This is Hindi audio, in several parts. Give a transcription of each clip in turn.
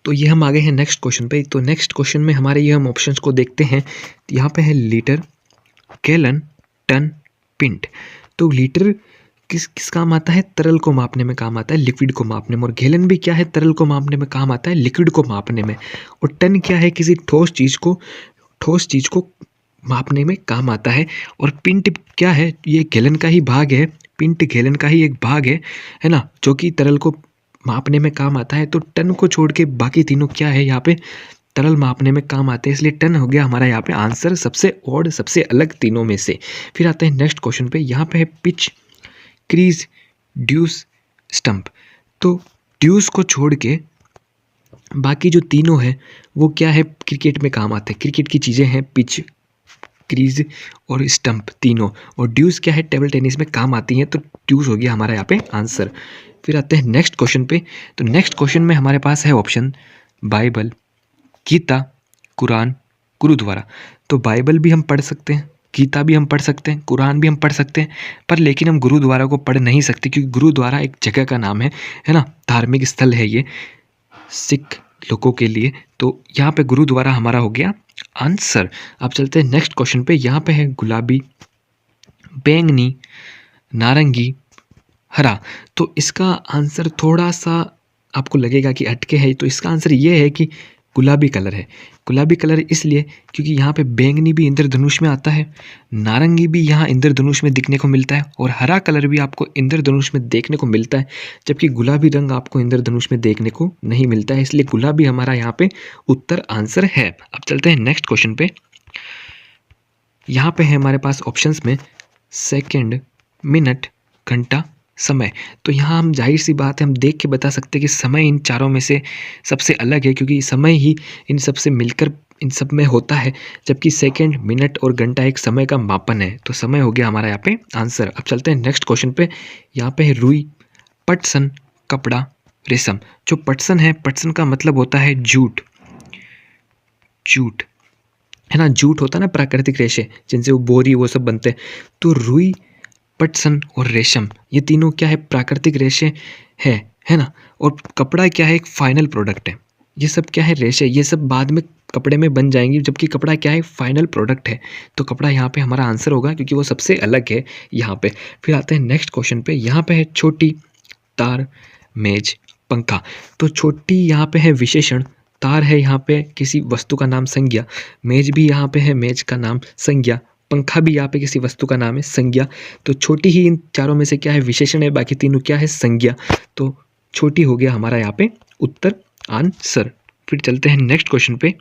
तो ये हम आ गए हैं नेक्स्ट क्वेश्चन पे। तो नेक्स्ट क्वेश्चन में हमारे ये हम ऑप्शंस को देखते हैं। यहाँ पे है लीटर, गैलन, टन, पिंट। तो लीटर किस काम आता है? तरल को मापने में काम आता है, लिक्विड को मापने में। और गैलन भी क्या है? तरल को मापने में काम आता है, लिक्विड को मापने में। और टन क्या है? किसी ठोस चीज़ को मापने में काम आता है। और पिंट क्या है? ये गैलन का ही भाग है, पिंट गैलन का ही एक भाग है ना, जो कि तरल को मापने में काम आता है। तो टन को छोड़ के बाकी तीनों क्या है यहाँ पे? तरल मापने में काम आते हैं, इसलिए टन हो गया हमारा यहाँ पे आंसर, सबसे ऑड, सबसे अलग तीनों में से। फिर आते हैं नेक्स्ट क्वेश्चन पे। यहाँ पे है पिच, क्रीज, ड्यूस, स्टंप। तो ड्यूस को छोड़ के बाकी जो तीनों हैं वो क्या है? क्रिकेट में काम आते हैं, क्रिकेट की चीज़ें हैं, पिच, क्रीज और स्टंप तीनों। और ड्यूस क्या है? टेबल टेनिस में काम आती हैं, तो ड्यूस हो गया हमारा यहाँ पे आंसर। फिर आते हैं नेक्स्ट क्वेश्चन पे। तो नेक्स्ट क्वेश्चन में हमारे पास है ऑप्शन बाइबल, गीता, कुरान, गुरुद्वारा। तो बाइबल भी हम पढ़ सकते हैं, गीता भी हम पढ़ सकते हैं, कुरान भी हम पढ़ सकते हैं, पर लेकिन हम गुरुद्वारा को पढ़ नहीं सकते, क्योंकि गुरुद्वारा एक जगह का नाम है ना, धार्मिक स्थल है ये सिख लोगों के लिए। तो यहाँ पे गुरुद्वारा हमारा हो गया आंसर। अब चलते हैं नेक्स्ट क्वेश्चन पे। यहाँ पे है गुलाबी, बैंगनी, नारंगी, हरा। तो इसका आंसर थोड़ा सा आपको लगेगा कि अटके है, तो इसका आंसर ये है कि गुलाबी कलर है। गुलाबी कलर इसलिए क्योंकि यहाँ पे बैंगनी भी इंद्रधनुष में आता है, नारंगी भी यहाँ इंद्रधनुष में दिखने को मिलता है, और हरा कलर भी आपको इंद्रधनुष में देखने को मिलता है, जबकि गुलाबी रंग आपको इंद्रधनुष में देखने को नहीं मिलता है, इसलिए गुलाबी हमारा यहाँ पे उत्तर आंसर है। अब चलते हैं नेक्स्ट क्वेश्चन पे। यहाँ पे है हमारे पास ऑप्शंस में सेकेंड, मिनट, घंटा, समय। तो यहाँ हम जाहिर सी बात है हम देख के बता सकते हैं कि समय इन चारों में से सबसे अलग है, क्योंकि समय ही इन सब से मिलकर इन सब में होता है, जबकि सेकंड, मिनट और घंटा एक समय का मापन है। तो समय हो गया हमारा यहाँ पे आंसर। अब चलते हैं नेक्स्ट क्वेश्चन पे। यहाँ पे है रुई, पटसन, कपड़ा, रेशम। जो पटसन है, पटसन का मतलब होता है जूट, जूट है ना, जूट होता है ना, प्राकृतिक रेशे जिनसे वो बोरी वो सब बनते हैं। तो रुई, पटसन और रेशम ये तीनों क्या है? प्राकृतिक रेशे है ना। और कपड़ा क्या है? एक फाइनल प्रोडक्ट है। ये सब क्या है? रेशे, ये सब बाद में कपड़े में बन जाएंगी, जबकि कपड़ा क्या है? फाइनल प्रोडक्ट है। तो कपड़ा यहाँ पे हमारा आंसर होगा, क्योंकि वो सबसे अलग है यहाँ पे। फिर आते हैं नेक्स्ट क्वेश्चन पे। यहाँ पे है छोटी, तार, मेज, पंखा। तो छोटी यहाँ पे है विशेषण, तार है यहाँ पे किसी वस्तु का नाम, संज्ञा। मेज भी यहाँ पे है मेज का नाम, संज्ञा। पंखा भी यहाँ पे किसी वस्तु का नाम है, संज्ञा। तो छोटी ही इन चारों में से क्या है? विशेषण है, बाकी तीनों क्या है? संज्ञा। तो छोटी हो गया हमारा यहाँ पे उत्तर आंसर। फिर चलते हैं नेक्स्ट क्वेश्चन पे।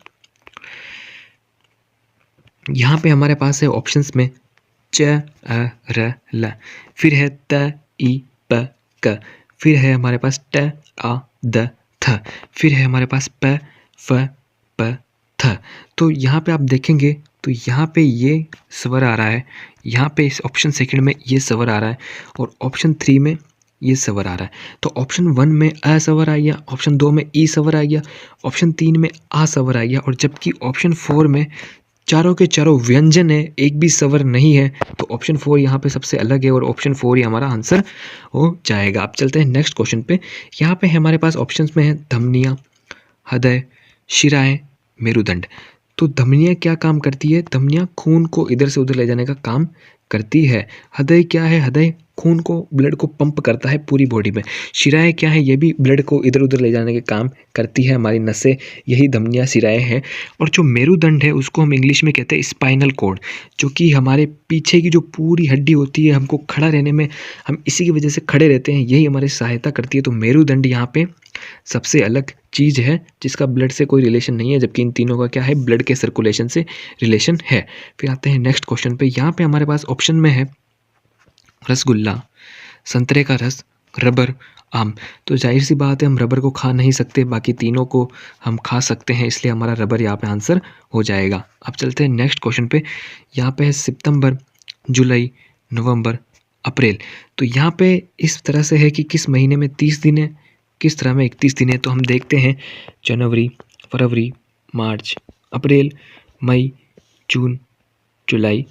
यहाँ पे हमारे पास है ऑप्शंस में च, अ, र, ल। फिर है त, इ, प, क। फिर है हमारे पास ट, आ, द, थ। फिर है हमारे पास प, फ, प, थ। तो यहाँ पे आप देखेंगे तो यहाँ पे ये स्वर आ रहा है, यहाँ पे इस ऑप्शन सेकंड में ये स्वर आ रहा है, और ऑप्शन 3 में ये स्वर आ रहा है। तो ऑप्शन 1 में अ स्वर आ गया, ऑप्शन 2 में ई स्वर आ गया, ऑप्शन 3 में आ स्वर आ गया, और जबकि ऑप्शन 4 में चारों के चारों व्यंजन है, एक भी स्वर नहीं है। तो ऑप्शन 4 यहाँ पे सबसे अलग है, और ऑप्शन 4 ही हमारा आंसर हो जाएगा। अब चलते हैं नेक्स्ट क्वेश्चन पे। यहाँ पे हमारे पास ऑप्शंस में है धमनियाँ, हृदय, शिराएँ, मेरुदंड। तो धमनियाँ क्या काम करती है? धमनियाँ खून को इधर से उधर ले जाने का काम करती है। हृदय क्या है? हृदय खून को, ब्लड को पंप करता है पूरी बॉडी में। शिराएँ क्या है? ये भी ब्लड को इधर उधर ले जाने के काम करती है, हमारी नसें, यही धमनियाँ, शिराएँ हैं। और जो मेरुदंड है उसको हम इंग्लिश में कहते हैं स्पाइनल कॉर्ड, जो कि हमारे पीछे की जो पूरी हड्डी होती है, हमको खड़ा रहने में, हम इसी की वजह से खड़े रहते हैं, यही हमारी सहायता करती है। तो मेरुदंड यहाँ पे सबसे अलग चीज़ है, जिसका ब्लड से कोई रिलेशन नहीं है, जबकि इन तीनों का क्या है? ब्लड के सर्कुलेशन से रिलेशन है। फिर आते हैं नेक्स्ट क्वेश्चन पे। यहाँ पे हमारे पास ऑप्शन में है रसगुल्ला, संतरे का रस, रबर, आम। तो जाहिर सी बात है हम रबर को खा नहीं सकते, बाकी तीनों को हम खा सकते हैं, इसलिए हमारा रबर यहाँ पे आंसर हो जाएगा। अब चलते हैं नेक्स्ट क्वेश्चन पे। यहाँ पे है सितंबर, जुलाई, नवंबर, अप्रैल। तो यहाँ पे इस तरह से है कि किस महीने में 30 दिन है, किस तरह में 31 दिन है। तो हम देखते हैं जनवरी, फरवरी, मार्च, अप्रैल, मई, जून, जुलाई,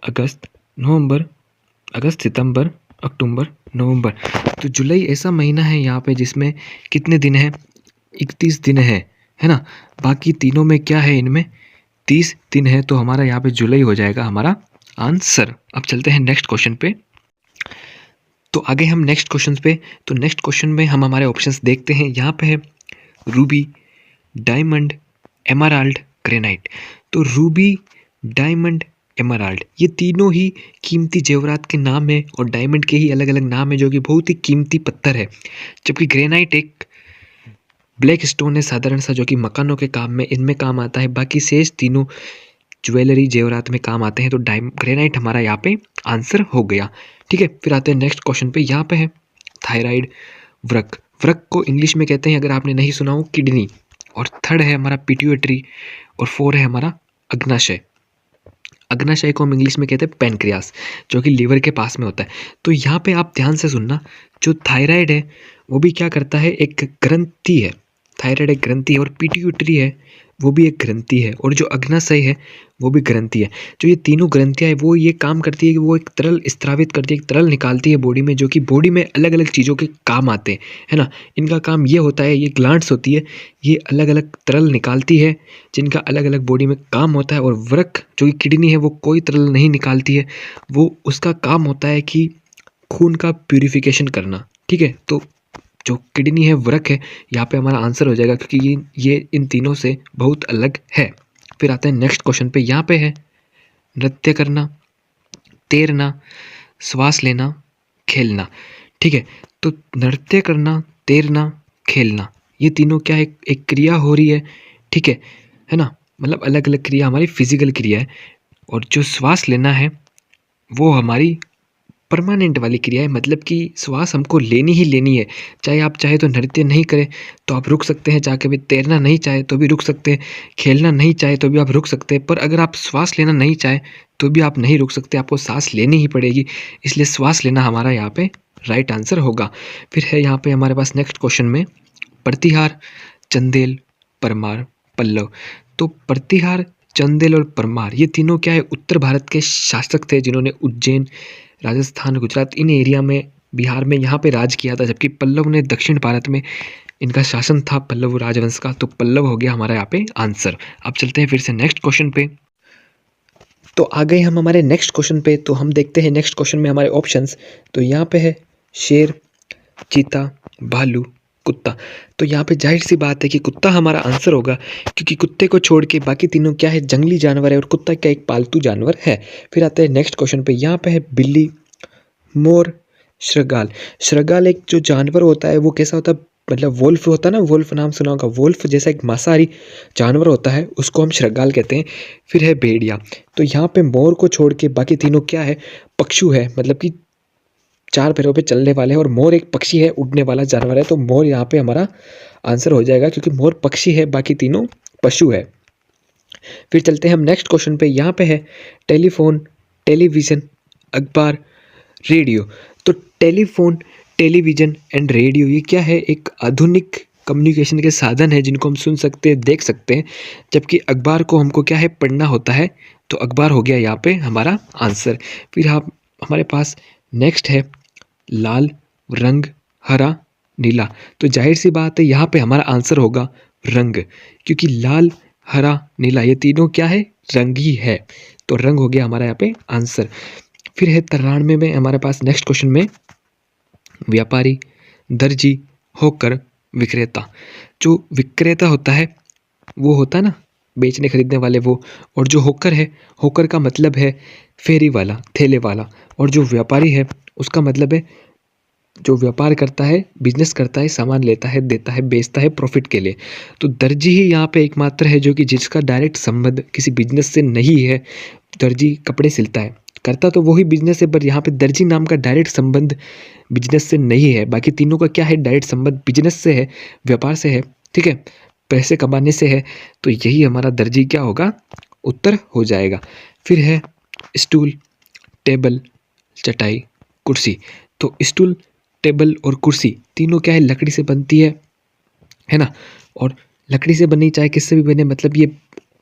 अगस्त, नवंबर, अगस्त, सितंबर, अक्टूबर, नवंबर। तो जुलाई ऐसा महीना है यहाँ पे जिसमें कितने दिन हैं? 31 दिन है। है ना। बाकी तीनों में क्या है, इनमें 30 दिन है, तो हमारा यहाँ पे जुलाई हो जाएगा हमारा आंसर। अब चलते हैं नेक्स्ट क्वेश्चन पे। तो आगे हम नेक्स्ट क्वेश्चन पे, तो नेक्स्ट क्वेश्चन में हम हमारे ऑप्शंस देखते हैं। यहाँ पे है रूबी, डायमंड, एमराल्ड, ग्रेनाइट। तो रूबी, डायमंड, एमराल्ड ये तीनों ही कीमती जेवरात के नाम है, और डायमंड के ही अलग अलग नाम है जो कि बहुत ही कीमती पत्थर है। जबकि ग्रेनाइट एक ब्लैक स्टोन है साधारण सा, जो कि मकानों के काम में इनमें काम आता है। बाकी शेष तीनों ज्वेलरी जेवरात में काम आते हैं। तो ग्रेनाइट हमारा यहाँ पे आंसर हो गया। ठीक है, फिर आते हैं नेक्स्ट क्वेश्चन पे। यहाँ पे है थायराइड, वृक। वृक को इंग्लिश में कहते हैं, अगर आपने नहीं सुना हो, किडनी। और थर्ड है हमारा पिट्यूटरी, और 4 है हमारा अग्नाशय। अग्नाशय को हम इंग्लिश में कहते हैं पैनक्रियास, जो कि लीवर के पास में होता है। तो यहाँ पे आप ध्यान से सुनना, जो थायराइड है वो भी क्या करता है, एक ग्रंथि है। थायराइड एक ग्रंथि है, और पिट्यूटरी है वो भी एक ग्रंथि है, और जो अग्नाशय है वो भी ग्रंथि है। जो ये तीनों ग्रंथियाँ है वो ये काम करती है कि वो एक तरल स्त्रावित करती है, एक तरल निकालती है बॉडी में, जो कि बॉडी में अलग अलग चीज़ों के काम आते हैं, है ना। इनका काम ये होता है, ये ग्लैंड्स होती है, ये अलग अलग तरल निकालती है जिनका अलग अलग बॉडी में काम होता है। और वृक जो कि किडनी है वो कोई तरल नहीं निकालती है, वो उसका काम होता है कि खून का प्यूरिफिकेशन करना। ठीक है, तो जो किडनी है, वृक है, यहाँ पे हमारा आंसर हो जाएगा, क्योंकि ये इन तीनों से बहुत अलग है। फिर आते हैं नेक्स्ट क्वेश्चन पे। यहाँ पे है नृत्य करना, तैरना, श्वास लेना, खेलना। ठीक है, तो नृत्य करना, तैरना, खेलना ये तीनों क्या है, एक क्रिया हो रही है। ठीक है ना, मतलब अलग अलग क्रिया हमारी फिजिकल क्रिया है। और जो श्वास लेना है वो हमारी परमानेंट वाली क्रिया है, मतलब कि श्वास हमको लेनी ही लेनी है। चाहे आप चाहे तो नृत्य नहीं करें तो आप रुक सकते हैं, चाहे भी तैरना नहीं चाहे तो भी रुक सकते हैं, खेलना नहीं चाहे तो भी आप रुक सकते हैं, पर अगर आप श्वास लेना नहीं चाहे तो भी आप नहीं रुक सकते, आपको सांस लेनी ही पड़ेगी। इसलिए श्वास लेना हमारा यहाँ पे राइट आंसर होगा। फिर है यहाँ पे हमारे पास नेक्स्ट क्वेश्चन में प्रतिहार, चंदेल, परमार, पल्लव। तो प्रतिहार, चंदेल और परमार ये तीनों क्या है, उत्तर भारत के शासक थे जिन्होंने उज्जैन, राजस्थान, गुजरात इन एरिया में, बिहार में यहाँ पे राज किया था। जबकि पल्लव ने दक्षिण भारत में इनका शासन था, पल्लव राजवंश का। तो पल्लव हो गया हमारा यहाँ पे आंसर। अब चलते हैं फिर से नेक्स्ट क्वेश्चन पे। तो आ गए हम हमारे नेक्स्ट क्वेश्चन पे। तो हम देखते हैं नेक्स्ट क्वेश्चन में हमारे ऑप्शंस। तो यहाँ पे है शेर, चीता, भालू, कुत्ता। तो यहाँ पे जाहिर सी बात है कि कुत्ता हमारा आंसर होगा, क्योंकि कुत्ते को छोड़ के बाकी तीनों क्या है, जंगली जानवर है, और कुत्ता क्या एक पालतू जानवर है। फिर आते हैं नेक्स्ट क्वेश्चन पे। यहाँ पे है बिल्ली, मोर, श्रृगाल। श्रृगाल एक जो जानवर होता है वो कैसा होता है, मतलब वोल्फ होता है ना, वोल्फ नाम सुना होगा, वोल्फ जैसा एक मांसाहारी जानवर होता है, उसको हम श्रृगाल कहते हैं। फिर है भेड़िया। तो यहाँ पे मोर को छोड़ के बाकी तीनों क्या है, पक्षु है, मतलब कि 4 पैरों पे चलने वाले हैं, और मोर एक पक्षी है, उड़ने वाला जानवर है। तो मोर यहाँ पे हमारा आंसर हो जाएगा, क्योंकि मोर पक्षी है, बाकी तीनों पशु है। फिर चलते हैं हम नेक्स्ट क्वेश्चन पे। यहाँ पे है टेलीफोन, टेलीविज़न, अखबार, रेडियो। तो टेलीफोन, टेलीविज़न एंड रेडियो ये क्या है, एक आधुनिक कम्युनिकेशन के साधन है जिनको हम सुन सकते हैं, देख सकते हैं। जबकि अखबार को हमको क्या है, पढ़ना होता है। तो अखबार हो गया यहाँ पे हमारा आंसर। फिर आप हमारे पास नेक्स्ट है लाल, रंग, हरा, नीला। तो जाहिर सी बात है यहाँ पे हमारा आंसर होगा रंग, क्योंकि लाल, हरा, नीला ये तीनों क्या है, रंग ही है। तो रंग हो गया हमारा यहाँ पे आंसर। फिर है 93 में हमारे पास नेक्स्ट क्वेश्चन में व्यापारी, दर्जी, होकर, विक्रेता। जो विक्रेता होता है वो होता है ना, बेचने खरीदने वाले वो। और जो होकर है, होकर का मतलब है फेरी वाला, थैले वाला। और जो व्यापारी है उसका मतलब है जो व्यापार करता है, बिजनेस करता है, सामान लेता है, देता है, बेचता है प्रॉफिट के लिए। तो दर्जी ही यहाँ पे एकमात्र है जो कि जिसका डायरेक्ट संबंध किसी बिजनेस से नहीं है। दर्जी कपड़े सिलता है, करता तो वही बिजनेस है, पर यहाँ पे दर्जी नाम का डायरेक्ट संबंध बिजनेस से नहीं है। बाकी तीनों का क्या है, डायरेक्ट संबंध बिजनेस से है, व्यापार से है। ठीक है, पैसे कमाने से है। तो यही हमारा दर्जी क्या होगा, उत्तर हो जाएगा। फिर है स्टूल, टेबल, चटाई, कुर्सी। तो स्टूल, टेबल और कुर्सी तीनों क्या है, लकड़ी से बनती है ना। और लकड़ी से बनी चाहे किससे भी बने, मतलब ये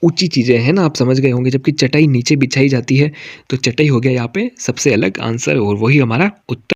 ऊंची चीज़ें हैं ना, आप समझ गए होंगे। जबकि चटाई नीचे बिछाई जाती है, तो चटाई हो गया यहाँ पे सबसे अलग आंसर, और वही हमारा उत्तर।